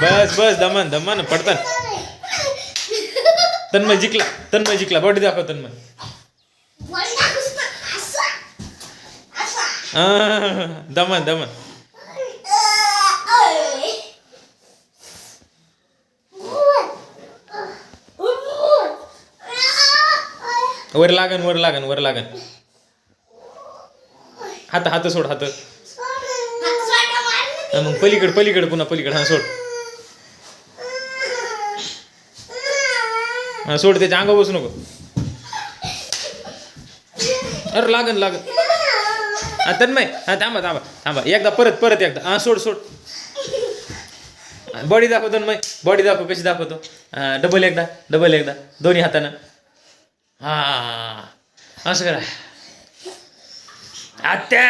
बस बस दमन दमन पडतं. तन्मय जिंकला बॉडी दाखव तन्मय. दमन दमन वर लागन. हात सोड हात. मग पलीकडे पुन्हा पलीकडे. हा सोड. हा सोड त्याच्या अंगावर बसू नको. अरे लागन. हा तन्मय हा थांबा एकदा परत एकदा. हा सोड. बॉडी दाखव तन्मय. बॉडी दाखव कशी दाखवतो. डबल एकदा दोन्ही हातानं. हा असं करा. आत्या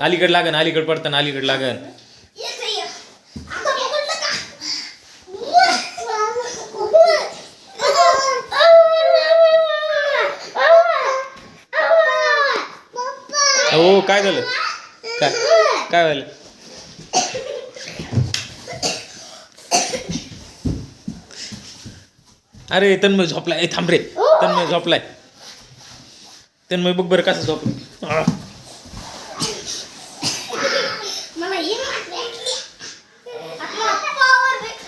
अलीकडे पडताना अलीकडे लागन. हो काय झालं काय झालं. अरे तन्मय झोपलाय. थांब रे तन्मय झोपलाय. तन्मय बघ बरं कसं झोपलं.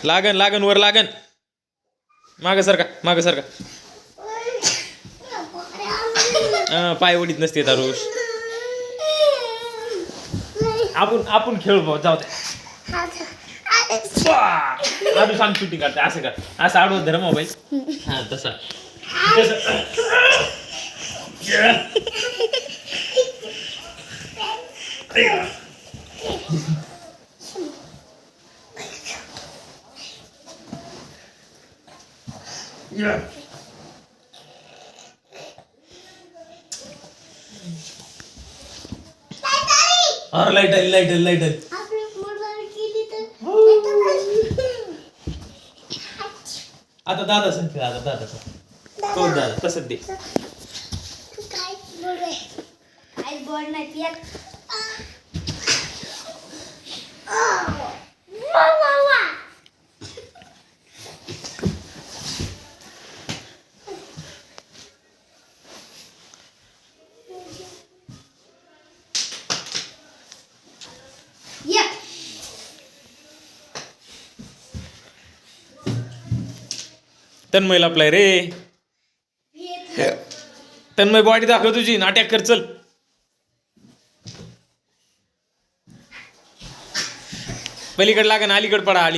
लागन वर लागन. माग सरका. पाय ओढीत नसते दारुष. आपण खेळू भाऊ जाऊ दे. आधू सांग शूटिंग करते. असं कर. असं आडवत धर मोबाईल. हा तसा लाईट आली. आता दादा सांग. दादा तसंच दे. तन्मय लपलाय रे. तन्मय बॉडी दाखव तुझी. नाटक कर चल. पलीकडे लागन अलीकडे पडा.